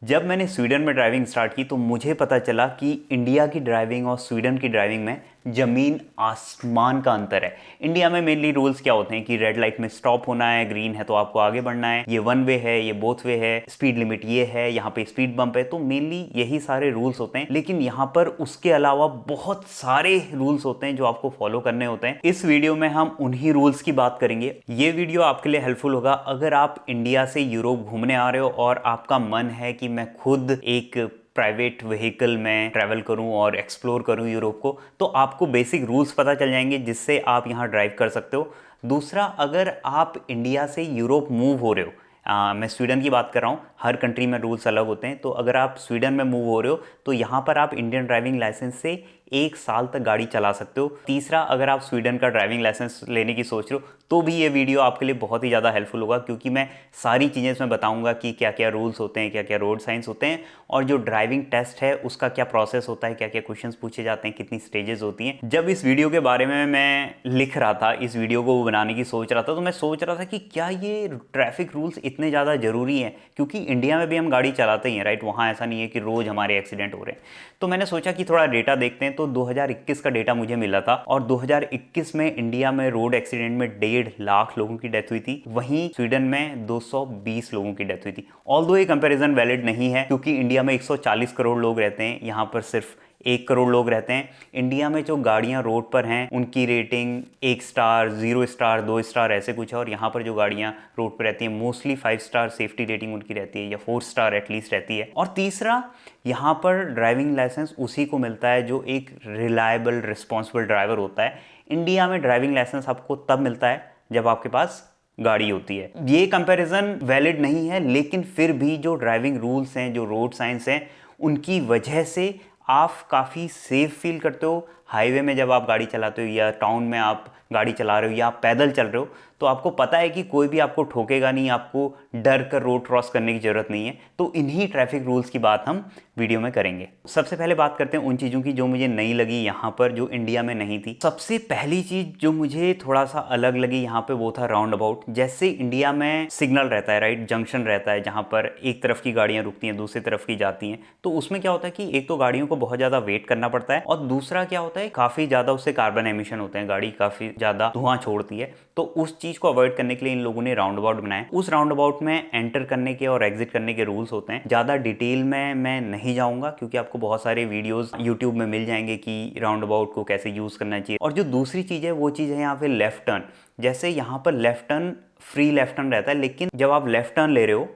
जब मैंने स्वीडन में ड्राइविंग स्टार्ट की तो मुझे पता चला कि इंडिया की ड्राइविंग और स्वीडन की ड्राइविंग में ज़मीन आसमान का अंतर है। इंडिया में मेनली रूल्स क्या होते हैं कि रेड लाइट में स्टॉप होना है, ग्रीन है तो आपको आगे बढ़ना है, ये वन वे है, ये बोथ वे है, स्पीड लिमिट ये है, यहाँ पे स्पीड बम्प है। तो मेनली यही सारे रूल्स होते हैं, लेकिन यहाँ पर उसके अलावा बहुत सारे रूल्स होते हैं जो आपको फॉलो करने होते हैं। इस वीडियो में हम उन्हीं रूल्स की बात करेंगे। ये वीडियो आपके लिए हेल्पफुल होगा अगर आप इंडिया से यूरोप घूमने आ रहे हो और आपका मन है कि मैं खुद एक प्राइवेट व्हीकल में ट्रैवल करूं और एक्सप्लोर करूं यूरोप को, तो आपको बेसिक रूल्स पता चल जाएंगे जिससे आप यहां ड्राइव कर सकते हो। दूसरा, अगर आप इंडिया से यूरोप मूव हो रहे हो, मैं स्वीडन की बात कर रहा हूँ, हर कंट्री में रूल्स अलग होते हैं, तो अगर आप स्वीडन में मूव हो रहे हो तो यहाँ पर आप इंडियन ड्राइविंग लाइसेंस से 1 साल तक गाड़ी चला सकते हो। तीसरा, अगर आप स्वीडन का ड्राइविंग लाइसेंस लेने की सोच रहे हो तो भी ये वीडियो आपके लिए बहुत ही ज़्यादा हेल्पफुल होगा, क्योंकि मैं सारी चीज़ें इसमें बताऊंगा कि क्या क्या रूल्स होते हैं, क्या क्या रोड साइंस होते हैं, और जो ड्राइविंग टेस्ट है उसका क्या प्रोसेस होता है, क्या क्या क्वेश्चंस पूछे जाते हैं, कितनी स्टेजेस होती हैं। जब इस वीडियो के बारे में मैं लिख रहा था, इस वीडियो को बनाने की सोच रहा था, तो मैं सोच रहा था कि क्या ये ट्रैफिक रूल्स इतने ज़्यादा ज़रूरी हैं, क्योंकि इंडिया में भी हम गाड़ी चलाते ही हैं, राइट। वहाँ ऐसा नहीं है कि रोज़ हमारे एक्सीडेंट हो रहे हैं। तो मैंने सोचा कि थोड़ा डेटा देखते हैं, तो 2021 का डेटा मुझे मिला था, और 2021 में इंडिया में रोड एक्सीडेंट में 1.5 लाख लोगों की डेथ हुई थी। वहीं स्वीडन में 220 लोगों की डेथ हुई थी। ऑल्दो ये कंपैरिजन वैलिड नहीं है, क्योंकि इंडिया में 140 करोड़ लोग रहते हैं, यहाँ पर सिर्फ 1 करोड़ लोग रहते हैं। इंडिया में जो गाड़ियां रोड पर हैं उनकी रेटिंग 1 स्टार, 0 स्टार, 2 स्टार ऐसे कुछ है, और यहाँ पर जो गाड़ियां रोड पर रहती हैं मोस्टली 5 स्टार सेफ्टी रेटिंग उनकी रहती है, या 4 स्टार एटलीस्ट रहती है। और तीसरा, यहाँ पर ड्राइविंग लाइसेंस उसी को मिलता है जो एक रिलायबल रिस्पॉन्सिबल ड्राइवर होता है। इंडिया में ड्राइविंग लाइसेंस आपको तब मिलता है जब आपके पास गाड़ी होती है। ये कंपैरिजन वैलिड नहीं है, लेकिन फिर भी जो ड्राइविंग रूल्स हैं, जो रोड साइंस हैं, उनकी वजह से आप काफ़ी सेफ फील करते हो। हाईवे में जब आप गाड़ी चलाते हो, या टाउन में आप गाड़ी चला रहे हो, या आप पैदल चल रहे हो, तो आपको पता है कि कोई भी आपको ठोकेगा नहीं, आपको डर कर रोड क्रॉस करने की ज़रूरत नहीं है। तो इन्हीं ट्रैफिक रूल्स की बात हम वीडियो में करेंगे। सबसे पहले बात करते हैं उन चीज़ों की जो मुझे नई लगी यहाँ पर, जो इंडिया में नहीं थी। सबसे पहली चीज़ जो मुझे थोड़ा सा अलग लगी यहाँ पे, वो था राउंड अबाउट। जैसे इंडिया में सिग्नल रहता है, राइट, जंक्शन रहता है जहाँ पर एक तरफ की गाड़ियाँ रुकती हैं, दूसरी तरफ की जाती हैं। तो उसमें क्या होता है कि एक तो गाड़ियों को बहुत ज़्यादा वेट करना पड़ता है, और दूसरा क्या होता है, काफ़ी ज़्यादा उससे कार्बन एमिशन होते हैं, गाड़ी काफ़ी ज़्यादा धुआं छोड़ती है। तो उस चीज़ को अवॉइड करने के लिए इन लोगों ने राउंड अबाउट बनाए। उस राउंड अबाउट में एंटर करने के और एग्जिट करने के रूल्स होते हैं। ज़्यादा डिटेल में मैं नहीं जाऊँगा, क्योंकि आपको बहुत सारे वीडियोज़ यूट्यूब में मिल जाएंगे कि राउंड अबाउट को कैसे यूज़ करना चाहिए। और जो दूसरी चीज़ है वो चीज़ है यहाँ पे लेफ्ट टर्न। जैसे यहाँ पर left turn, free left turn रहता है, लेकिन जब आप लेफ्ट टर्न ले रहे हो,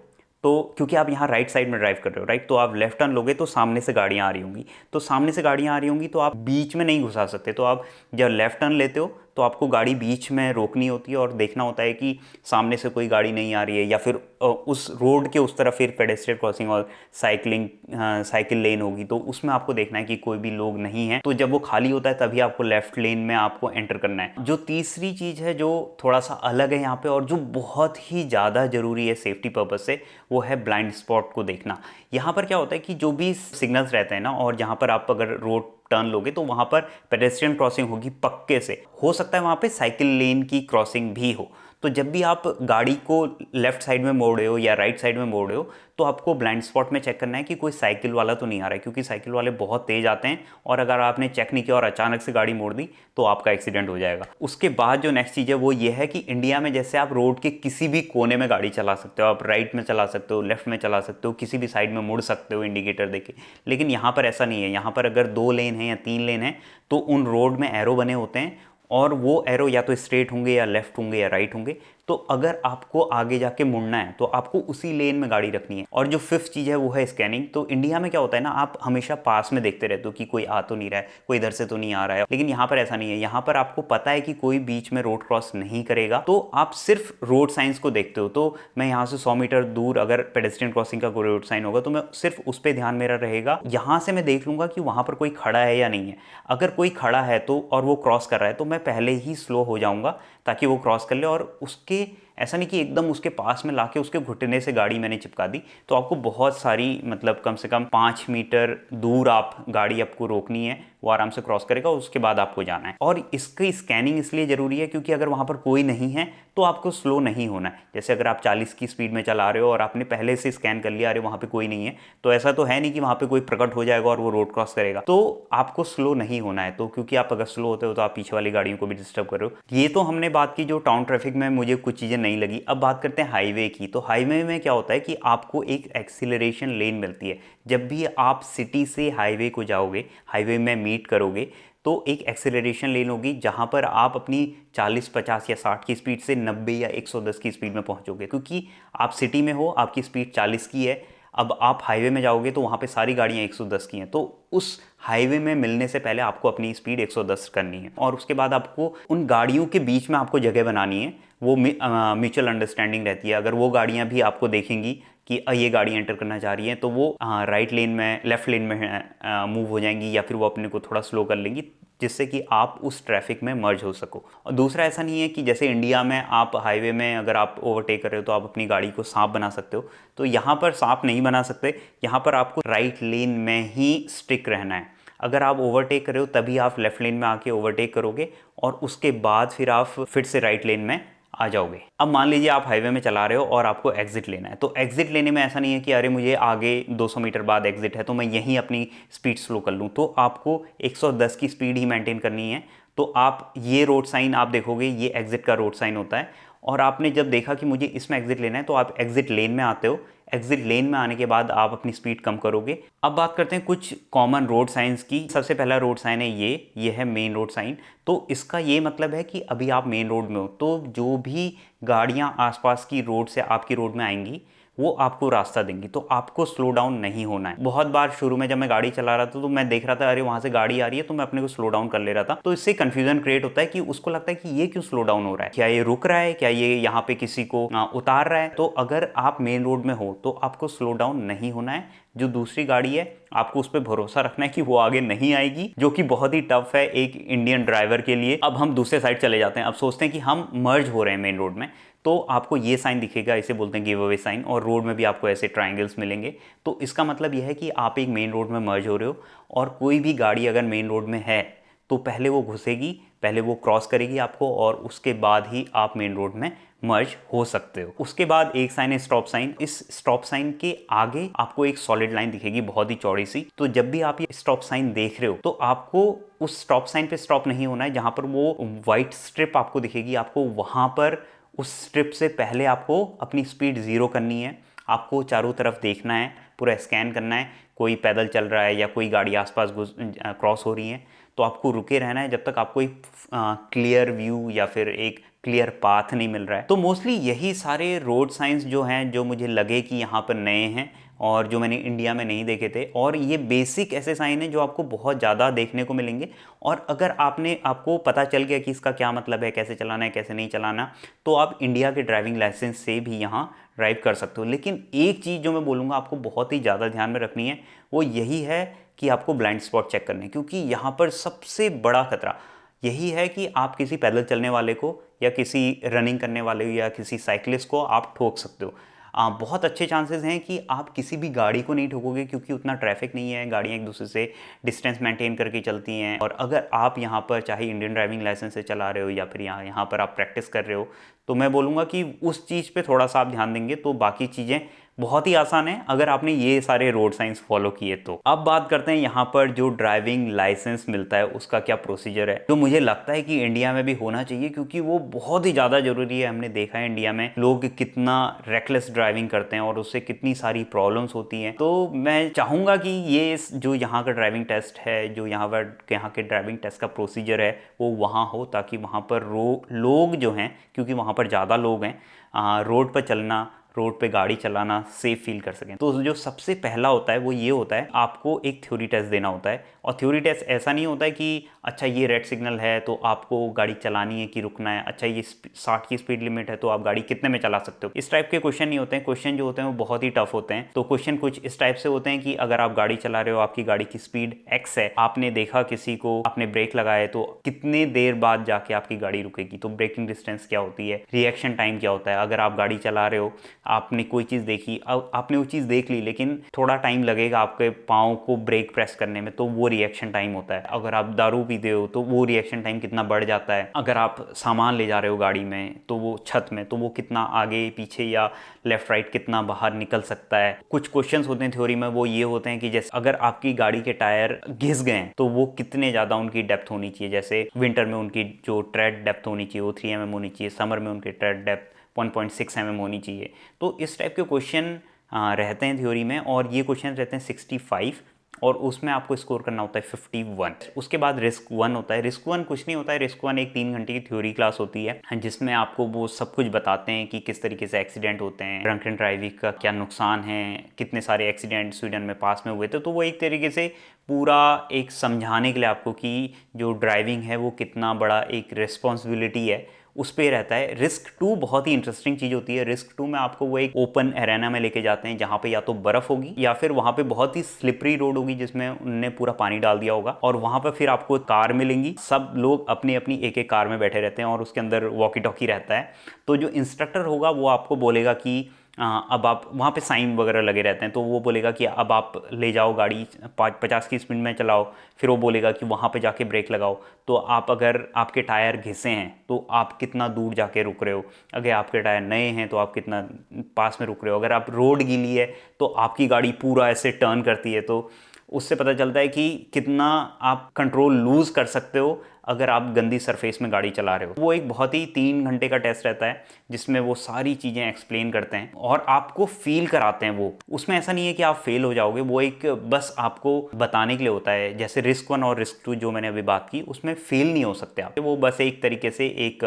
तो क्योंकि आप यहाँ राइट साइड में ड्राइव कर रहे हो, राइट, तो आप लेफ्ट टर्न लोगे तो सामने से गाड़ियाँ आ रही होंगी, तो सामने से गाड़ियाँ आ रही होंगी तो आप बीच में नहीं घुसा सकते। तो आप जब लेफ्ट टर्न लेते हो तो आपको गाड़ी बीच में रोकनी होती है, और देखना होता है कि सामने से कोई गाड़ी नहीं आ रही है, या फिर उस रोड के उस तरफ फिर पेडेस्ट्रियन क्रॉसिंग और साइकिल लेन होगी, तो उसमें आपको देखना है कि कोई भी लोग नहीं है। तो जब वो खाली होता है तभी आपको लेफ्ट लेन में आपको एंटर करना है। जो तीसरी चीज़ है जो थोड़ा सा अलग है यहाँ पे, और जो बहुत ही ज़्यादा ज़रूरी है सेफ्टी पर्पज से, वो है ब्लाइंड स्पॉट को देखना। यहाँ पर क्या होता है कि जो भी सिग्नल्स रहते हैं ना, और जहाँ पर आप अगर रोड टर्न लोगे तो वहाँ पर पेडेस्ट्रियन क्रॉसिंग होगी पक्के से, हो सकता है वहाँ पे साइकिल लेन की क्रॉसिंग भी हो। तो जब भी आप गाड़ी को लेफ्ट साइड में मोड़ रहे हो या राइट साइड में मोड़ रहे हो, तो आपको ब्लाइंड स्पॉट में चेक करना है कि कोई साइकिल वाला तो नहीं आ रहा है, क्योंकि साइकिल वाले बहुत तेज आते हैं, और अगर आपने चेक नहीं किया और अचानक से गाड़ी मोड़ दी तो आपका एक्सीडेंट हो जाएगा। उसके बाद जो नेक्स्ट चीज़ है वो ये है कि इंडिया में जैसे आप रोड के किसी भी कोने में गाड़ी चला सकते हो, आप राइट में चला सकते हो, लेफ्ट में चला सकते हो, किसी भी साइड में मुड़ सकते हो इंडिकेटर देके, लेकिन यहाँ पर ऐसा नहीं है। यहाँ पर अगर 2 लेन है या 3 लेन है तो उन रोड में एरो बने होते हैं, और वो एरो या तो स्ट्रेट होंगे, या लेफ्ट होंगे, या राइट होंगे। तो अगर आपको आगे जाके मुड़ना है तो आपको उसी लेन में गाड़ी रखनी है। और जो फिफ्थ चीज़ है वो है स्कैनिंग। तो इंडिया में क्या होता है ना, आप हमेशा पास में देखते रहते हो कि कोई आ तो नहीं रहा है, कोई इधर से तो नहीं आ रहा है, लेकिन यहाँ पर ऐसा नहीं है। यहाँ पर आपको पता है कि कोई बीच में रोड क्रॉस नहीं करेगा, तो आप सिर्फ रोड साइंस को देखते हो। तो मैं यहाँ से 100 मीटर दूर अगर पेडेस्ट्रियन क्रॉसिंग का कोई रोड साइन होगा तो मैं सिर्फ उस पर ध्यान मेरा रहेगा। यहाँ से मैं देख लूंगा कि वहाँ पर कोई खड़ा है या नहीं है। अगर कोई खड़ा है तो, और वो क्रॉस कर रहा है, तो मैं पहले ही स्लो हो जाऊंगा ताकि वो क्रॉस कर ले। और उसके ऐसा नहीं कि एकदम उसके पास में लाके उसके घुटने से गाड़ी मैंने चिपका दी। तो आपको बहुत सारी, मतलब कम से कम 5 मीटर दूर आप गाड़ी आपको रोकनी है, वो आराम से क्रॉस करेगा, उसके बाद आपको जाना है। और इसकी स्कैनिंग इसलिए ज़रूरी है क्योंकि अगर वहाँ पर कोई नहीं है तो आपको स्लो नहीं होना है। जैसे अगर आप 40 की स्पीड में चला रहे हो और आपने पहले से स्कैन कर लिया, अरे वहाँ पे कोई नहीं है, तो ऐसा तो है नहीं कि वहाँ पे कोई प्रकट हो जाएगा और वो रोड क्रॉस करेगा, तो आपको स्लो नहीं होना है। तो क्योंकि आप अगर स्लो होते हो तो आप पीछे वाली गाड़ियों को भी डिस्टर्ब कर रहे हो। ये तो हमने बात की जो टाउन ट्रैफिक में मुझे कुछ चीज़ें नहीं लगी। अब बात करते हैं हाईवे की। तो हाईवे में क्या होता है कि आपको एक एक्सीलरेशन लेन मिलती है। जब भी आप सिटी से हाईवे को जाओगे, हाईवे में मीट करोगे, तो एक एक्सेलरेशन लेन होगी जहां पर आप अपनी 40, 50 या 60 की स्पीड से 90 या 110 की स्पीड में पहुंचोगे। क्योंकि आप सिटी में हो, आपकी स्पीड 40 की है, अब आप हाईवे में जाओगे तो वहाँ पे सारी गाड़ियाँ 110 की हैं, तो उस हाईवे में मिलने से पहले आपको अपनी स्पीड 110 करनी है। और उसके बाद आपको उन गाड़ियों के बीच में आपको जगह बनानी है। वो म्यूचुअल अंडरस्टैंडिंग रहती है। अगर वो गाड़ियाँ भी आपको देखेंगी कि ये गाड़ी एंटर करना चाह रही है, तो वो राइट लेन में, लेफ्ट लेन में मूव हो जाएंगी या फिर वो अपने को थोड़ा स्लो कर लेंगी, जिससे कि आप उस ट्रैफिक में मर्ज हो सको। और दूसरा, ऐसा नहीं है कि जैसे इंडिया में आप हाईवे में अगर आप ओवरटेक कर रहे हो तो आप अपनी गाड़ी को सांप बना सकते हो, तो यहाँ पर सांप नहीं बना सकते। यहाँ पर आपको राइट लेन में ही स्टिक रहना है। अगर आप ओवरटेक कर रहे हो तभी आप लेफ्ट लेन में आके ओवरटेक करोगे और उसके बाद फिर आप फिर से राइट लेन में आ जाओगे। अब मान लीजिए आप हाईवे में चला रहे हो और आपको एग्जिट लेना है, तो एग्जिट लेने में ऐसा नहीं है कि अरे मुझे आगे 200 मीटर बाद एग्जिट है तो मैं यहीं अपनी स्पीड स्लो कर लूँ। तो आपको 110 की स्पीड ही मेंटेन करनी है। तो आप ये रोड साइन आप देखोगे, ये एग्जिट का रोड साइन होता है। और आपने जब देखा कि मुझे इसमें एग्जिट लेना है तो आप एग्जिट लेन में आते हो। एग्जिट लेन में आने के बाद आप अपनी स्पीड कम करोगे। अब बात करते हैं कुछ कॉमन रोड साइंस की। सबसे पहला रोड साइन है ये है मेन रोड साइन। तो इसका ये मतलब है कि अभी आप मेन रोड में हो, तो जो भी गाड़ियां आसपास की रोड से आपकी रोड में आएंगी वो आपको रास्ता देंगी, तो आपको स्लो डाउन नहीं होना है। बहुत बार शुरू में जब मैं गाड़ी चला रहा था तो मैं देख रहा था अरे वहां से गाड़ी आ रही है, तो मैं अपने को स्लो डाउन कर ले रहा था। तो इससे कंफ्यूजन क्रिएट होता है कि उसको लगता है कि ये क्यों स्लो डाउन हो रहा है, क्या ये रुक रहा है, क्या ये यहाँ पे किसी को उतार रहा है। तो अगर आप मेन रोड में हो तो आपको स्लो डाउन नहीं होना है। जो दूसरी गाड़ी है आपको उस पर भरोसा रखना है कि वो आगे नहीं आएगी, जो कि बहुत ही टफ है एक इंडियन ड्राइवर के लिए। अब हम दूसरे साइड चले जाते हैं। अब सोचते हैं कि हम मर्ज हो रहे हैं मेन रोड में, तो आपको ये साइन दिखेगा, इसे बोलते हैं गिव अवे साइन। और रोड में भी आपको ऐसे ट्रायंगल्स मिलेंगे। तो इसका मतलब यह है कि आप एक मेन रोड में मर्ज हो रहे हो। और कोई भी गाड़ी अगर मेन रोड में है तो पहले वो घुसेगी, पहले वो क्रॉस करेगी आपको, और उसके बाद ही आप मेन रोड में मर्ज हो सकते हो। उसके बाद एक साइन है स्टॉप साइन। इस स्टॉप साइन के आगे आपको एक सॉलिड लाइन दिखेगी बहुत ही चौड़ी सी। तो जब भी आप ये स्टॉप साइन देख रहे हो तो आपको उस स्टॉप साइन पे स्टॉप नहीं होना है। जहां पर वो व्हाइट स्ट्रिप आपको दिखेगी, आपको वहां पर उस स्ट्रिप से पहले आपको अपनी स्पीड 0 करनी है। आपको चारों तरफ देखना है, पूरा स्कैन करना है, कोई पैदल चल रहा है या कोई गाड़ी आसपास क्रॉस हो रही है, तो आपको रुके रहना है जब तक आपको एक क्लियर व्यू या फिर एक क्लियर पाथ नहीं मिल रहा है। तो मोस्टली यही सारे रोड साइंस जो हैं, जो मुझे लगे कि यहाँ पर नए हैं और जो मैंने इंडिया में नहीं देखे थे। और ये बेसिक ऐसे साइन हैं जो आपको बहुत ज़्यादा देखने को मिलेंगे। और अगर आपको पता चल गया कि इसका क्या मतलब है, कैसे चलाना है, कैसे नहीं चलाना, तो आप इंडिया के ड्राइविंग लाइसेंस से भी यहाँ ड्राइव कर सकते हो। लेकिन एक चीज़ जो मैं बोलूँगा आपको बहुत ही ज़्यादा ध्यान में रखनी है, वो यही है कि आपको ब्लाइंड स्पॉट चेक करने, क्योंकि यहाँ पर सबसे बड़ा खतरा यही है कि आप किसी पैदल चलने वाले को या किसी रनिंग करने वाले या किसी साइकिलिस्ट को आप ठोक सकते हो। बहुत अच्छे चांसेस हैं कि आप किसी भी गाड़ी को नहीं ठोकोगे, क्योंकि उतना ट्रैफिक नहीं है, गाड़ियाँ एक दूसरे से डिस्टेंस मेंटेन करके चलती हैं। और अगर आप यहाँ पर चाहे इंडियन ड्राइविंग लाइसेंस से चला रहे हो या फिर यहाँ पर आप प्रैक्टिस कर रहे हो, तो मैं बोलूँगा कि उस चीज़ पे थोड़ा सा आप ध्यान देंगे तो बाकी चीज़ें बहुत ही आसान है, अगर आपने ये सारे रोड साइंस फॉलो किए तो। अब बात करते हैं यहाँ पर जो ड्राइविंग लाइसेंस मिलता है उसका क्या प्रोसीजर है, जो मुझे लगता है कि इंडिया में भी होना चाहिए, क्योंकि वो बहुत ही ज़्यादा ज़रूरी है। हमने देखा है इंडिया में लोग कितना रेकलेस ड्राइविंग करते हैं और उससे कितनी सारी प्रॉब्लम्स होती हैं। तो मैं चाहूँगा कि ये जो यहाँ का ड्राइविंग टेस्ट है, जो यहाँ के ड्राइविंग टेस्ट का प्रोसीजर है, वो वहाँ हो, ताकि वहाँ पर लोग जो हैं, क्योंकि वहाँ पर ज़्यादा लोग हैं, रोड पर चलना, रोड पे गाड़ी चलाना सेफ फील कर सकें। तो जो सबसे पहला होता है वो ये होता है, आपको एक थ्योरी टेस्ट देना होता है। और थ्योरी टेस्ट ऐसा नहीं होता है कि अच्छा ये रेड सिग्नल है तो आपको गाड़ी चलानी है कि रुकना है, अच्छा ये 60 की स्पीड लिमिट है तो आप गाड़ी कितने में चला सकते हो। इस टाइप के क्वेश्चन नहीं होते हैं। क्वेश्चन जो होते हैं वो बहुत ही टफ होते हैं। तो क्वेश्चन कुछ इस टाइप से होते हैं कि अगर आप गाड़ी चला रहे हो, आपकी गाड़ी की स्पीड x है, आपने देखा किसी को, आपने ब्रेक लगाए, तो कितने देर बाद जाके आपकी गाड़ी रुकेगी, तो ब्रेकिंग डिस्टेंस क्या होती है, रिएक्शन टाइम क्या होता है। अगर आप गाड़ी चला रहे हो आपने कोई चीज़ देखी, अब आपने वो चीज़ देख ली लेकिन थोड़ा टाइम लगेगा आपके पाँव को ब्रेक प्रेस करने में, तो वो रिएक्शन टाइम होता है। अगर आप दारू पीते हो तो वो रिएक्शन टाइम कितना बढ़ जाता है। अगर आप सामान ले जा रहे हो गाड़ी में तो वो छत में, तो वो कितना आगे पीछे या लेफ्ट राइट कितना बाहर निकल सकता है। कुछ क्वेश्चंस होते हैं थ्योरी में, वो ये होते हैं कि जैसे अगर आपकी गाड़ी के टायर घिस गए तो वो कितने ज़्यादा उनकी डेप्थ होनी चाहिए। जैसे विंटर में उनकी जो ट्रेड डेप्थ होनी चाहिए वो 3 mm होनी चाहिए, समर में उनकी ट्रेड डेप्थ 1.6 mm होनी चाहिए। तो इस टाइप के क्वेश्चन रहते हैं थ्योरी में, और ये क्वेश्चन रहते हैं 65 और उसमें आपको स्कोर करना होता है 51। उसके बाद रिस्क 1 होता है। रिस्क 1 कुछ नहीं होता है, रिस्क 1 एक 3 घंटे की थ्योरी क्लास होती है जिसमें आपको वो सब कुछ बताते हैं कि किस तरीके से एक्सीडेंट होते हैं, ड्रंक एंड ड्राइविंग का क्या नुकसान है, कितने सारे एक्सीडेंट स्वीडन में पास में हुए थे। तो वो एक तरीके से पूरा एक समझाने के लिए आपको कि जो ड्राइविंग है वो कितना बड़ा एक रिस्पॉन्सिबिलिटी है, उस पर रहता है। रिस्क 2 बहुत ही इंटरेस्टिंग चीज़ होती है। रिस्क 2 में आपको वो एक ओपन एरेना में लेके जाते हैं जहाँ पे या तो बर्फ़ होगी या फिर वहाँ पे बहुत ही स्लिपरी रोड होगी जिसमें उनने पूरा पानी डाल दिया होगा, और वहाँ पर फिर आपको कार मिलेंगी। सब लोग अपनी अपनी एक एक कार में बैठे रहते हैं और उसके अंदर वॉकी टॉकी रहता है। तो जो इंस्ट्रक्टर होगा वो आपको बोलेगा कि अब आप वहाँ पे साइन वगैरह लगे रहते हैं, तो वो बोलेगा कि अब आप ले जाओ गाड़ी 50 की स्पीड में चलाओ। फिर वो बोलेगा कि वहाँ पे जाके ब्रेक लगाओ। तो आप अगर आपके टायर घिसे हैं तो आप कितना दूर जाके रुक रहे हो, अगर आपके टायर नए हैं तो आप कितना पास में रुक रहे हो, अगर आप रोड गीली है तो आपकी गाड़ी पूरा ऐसे टर्न करती है। तो उससे पता चलता है कि कितना आप कंट्रोल लूज़ कर सकते हो अगर आप गंदी सरफेस में गाड़ी चला रहे हो। वो एक बहुत ही 3 घंटे का टेस्ट रहता है जिसमें वो सारी चीज़ें एक्सप्लेन करते हैं और आपको फील कराते हैं। वो उसमें ऐसा नहीं है कि आप फेल हो जाओगे, वो एक बस आपको बताने के लिए होता है। जैसे रिस्क 1 और रिस्क 2 जो मैंने अभी बात की, उसमें फेल नहीं हो सकते आप, वो बस एक तरीके से एक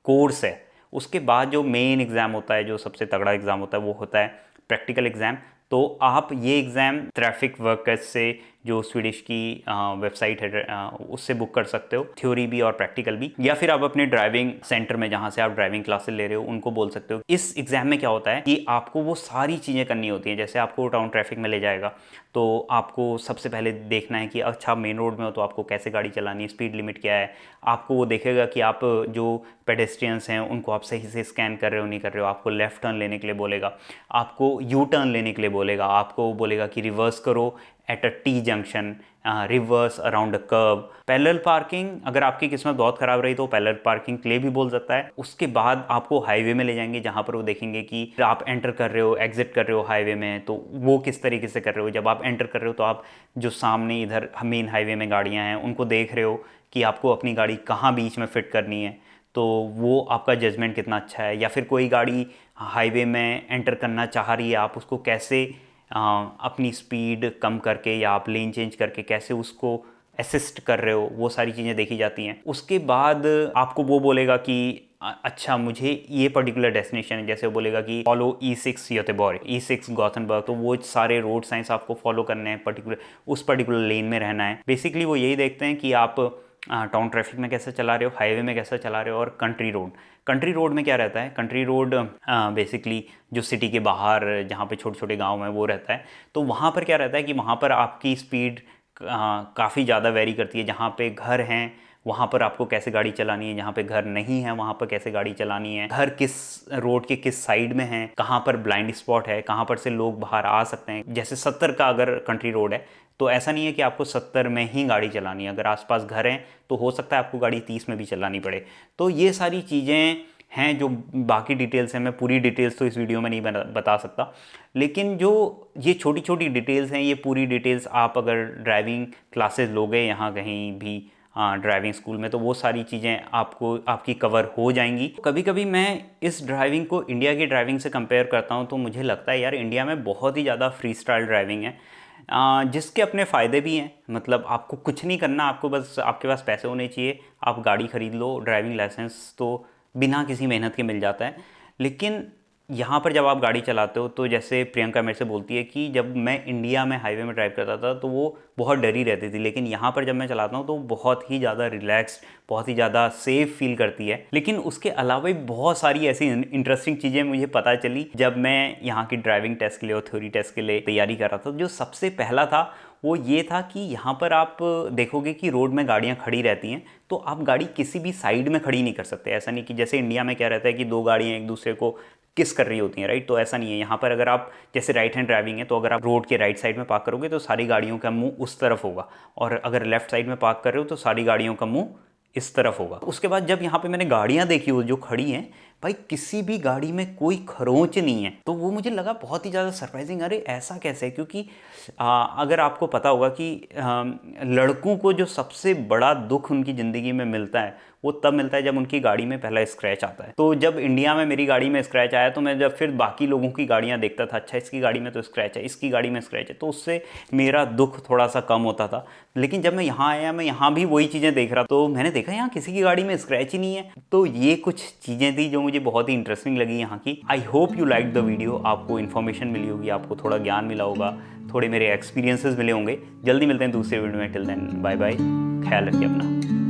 कोर्स है। उसके बाद जो मेन एग्ज़ाम होता है, जो सबसे तगड़ा एग्ज़ाम होता है, वो होता है प्रैक्टिकल एग्ज़ाम। तो आप ये एग्ज़ाम ट्रैफिक वर्कर्स से, जो स्वीडिश की वेबसाइट है, उससे बुक कर सकते हो, थ्योरी भी और प्रैक्टिकल भी। या फिर आप अपने ड्राइविंग सेंटर में जहाँ से आप ड्राइविंग क्लासेस ले रहे हो उनको बोल सकते हो। इस एग्ज़ाम में क्या होता है कि आपको वो सारी चीज़ें करनी होती हैं। जैसे आपको टाउन ट्रैफिक में ले जाएगा तो आपको सबसे पहले देखना है कि अच्छा मेन रोड में हो तो आपको कैसे गाड़ी चलानी है, स्पीड लिमिट क्या है। आपको वो देखेगा कि आप जो पेडेस्ट्रियंस हैं उनको आप सही से स्कैन कर रहे हो नहीं कर रहे हो। आपको लेफ़्ट टर्न लेने के लिए बोलेगा, आपको यू टर्न लेने के लिए बोलेगा, आपको बोलेगा कि रिवर्स करो at a T junction, reverse around a curve. Parallel parking, अगर आपकी किस्मत बहुत ख़राब रही तो पैरेलल पार्किंग के लिए भी बोल सकता है। उसके बाद आपको हाईवे में ले जाएंगे जहाँ पर वो देखेंगे कि आप एंटर कर रहे हो, एग्जिट कर रहे हो हाईवे में, तो वो किस तरीके से कर रहे हो। जब आप एंटर कर रहे हो तो आप जो सामने इधर मेन हाईवे में गाड़ियाँ हैं उनको देख रहे हो कि आपको अपनी गाड़ी कहाँ बीच में फिट करनी है, तो वो आपका जजमेंट कितना अच्छा है। या फिर कोई गाड़ी हाईवे में एंटर करना चाह रही है, आप उसको कैसे अपनी स्पीड कम करके या आप लेन चेंज करके कैसे उसको असिस्ट कर रहे हो, वो सारी चीज़ें देखी जाती हैं। उसके बाद आपको वो बोलेगा कि अच्छा मुझे ये पर्टिकुलर डेस्टिनेशन है। जैसे वो बोलेगा कि फॉलो E6 योतेबोर्ग, E6 गॉथनबर्ग, तो वो सारे रोड साइंस आपको फॉलो करने हैं, उस पर्टिकुलर लेन में रहना है। बेसिकली वो यही देखते हैं कि आप टाउन ट्रैफिक में कैसे चला रहे हो, हाईवे में कैसे चला रहे हो, और कंट्री रोड में क्या रहता है। कंट्री रोड बेसिकली जो सिटी के बाहर जहाँ पे छोटे छोटे गांव में वो रहता है। तो वहाँ पर क्या रहता है कि वहाँ पर आपकी स्पीड काफ़ी ज़्यादा वेरी करती है। जहाँ पे घर हैं वहाँ पर आपको कैसे गाड़ी चलानी है, जहाँ पे घर नहीं है वहाँ पर कैसे गाड़ी चलानी है, घर किस रोड के किस साइड में है, कहाँ पर ब्लाइंड स्पॉट है, कहाँ पर से लोग बाहर आ सकते हैं। जैसे 70 का अगर कंट्री रोड है तो ऐसा नहीं है कि आपको 70 में ही गाड़ी चलानी है। अगर आसपास घर हैं तो हो सकता है आपको गाड़ी 30 में भी चलानी पड़े। तो ये सारी चीज़ें हैं जो बाकी डिटेल्स हैं। मैं पूरी डिटेल्स तो इस वीडियो में नहीं बता सकता, लेकिन जो ये छोटी छोटी डिटेल्स हैं, ये पूरी डिटेल्स आप अगर ड्राइविंग क्लासेस लोगे यहाँ कहीं भी ड्राइविंग स्कूल में, तो वो सारी चीज़ें आपकी कवर हो जाएंगी। कभी कभी मैं इस ड्राइविंग को इंडिया की ड्राइविंग से कंपेयर करता हूँ तो मुझे लगता है यार इंडिया में बहुत ही ज़्यादा फ्री स्टाइल ड्राइविंग है, जिसके अपने फ़ायदे भी हैं। मतलब आपको कुछ नहीं करना, आपको बस आपके पास पैसे होने चाहिए, आप गाड़ी ख़रीद लो, ड्राइविंग लाइसेंस तो बिना किसी मेहनत के मिल जाता है। लेकिन यहाँ पर जब आप गाड़ी चलाते हो तो जैसे प्रियंका मेरे से बोलती है कि जब मैं इंडिया में हाईवे में ड्राइव करता था तो वो बहुत डरी रहती थी, लेकिन यहाँ पर जब मैं चलाता हूँ तो बहुत ही ज़्यादा रिलैक्स्ड, बहुत ही ज़्यादा सेफ फील करती है। लेकिन उसके अलावा भी बहुत सारी ऐसी इंटरेस्टिंग चीज़ें मुझे पता चली जब मैं यहाँ की ड्राइविंग टेस्ट के लिए और थ्योरी टेस्ट के लिए तैयारी कर रहा था। जो सबसे पहला था वो ये था कि यहाँ पर आप देखोगे कि रोड में गाड़ियाँ खड़ी रहती हैं, तो आप गाड़ी किसी भी साइड में खड़ी नहीं कर सकते। ऐसा नहीं कि जैसे इंडिया में क्या रहता है कि दो गाड़ियाँ एक दूसरे को किस कर रही होती हैं, राइट। तो ऐसा नहीं है यहाँ पर। अगर आप जैसे राइट हैंड ड्राइविंग है तो अगर आप रोड के राइट साइड में पार्क करोगे तो सारी गाड़ियों का मुंह उस तरफ होगा, और अगर लेफ्ट साइड में पार्क कर रहे हो तो सारी गाड़ियों का मुंह इस तरफ होगा। उसके बाद जब यहाँ पे मैंने गाड़ियाँ देखी वो जो खड़ी हैं, भाई किसी भी गाड़ी में कोई खरोंच नहीं है, तो वो मुझे लगा बहुत ही ज़्यादा सरप्राइजिंग। अरे ऐसा कैसे? क्योंकि अगर आपको पता होगा कि लड़कों को जो सबसे बड़ा दुख उनकी ज़िंदगी में मिलता है वो तब मिलता है जब उनकी गाड़ी में पहला स्क्रैच आता है। तो जब इंडिया में मेरी गाड़ी में स्क्रैच आया तो मैं जब फिर बाकी लोगों की गाड़ियाँ देखता था, अच्छा इसकी गाड़ी में तो स्क्रैच है, इसकी गाड़ी में स्क्रैच है, तो उससे मेरा दुख थोड़ा सा कम होता था। लेकिन जब मैं यहाँ आया, मैं यहाँ भी वही चीज़ें देख रहा, तो मैंने देखा यहाँ किसी की गाड़ी में स्क्रैच ही नहीं है। तो ये कुछ चीज़ें थी जो मुझे बहुत ही इंटरेस्टिंग लगी यहाँ की। I hope you like the video. आपको इन्फॉर्मेशन मिली होगी, आपको थोड़ा ज्ञान मिला होगा, थोड़े मेरे एक्सपीरियंसेस मिले होंगे। जल्दी मिलते हैं दूसरे वीडियो में। टिल देन बाय बाय, ख्याल रखिए अपना।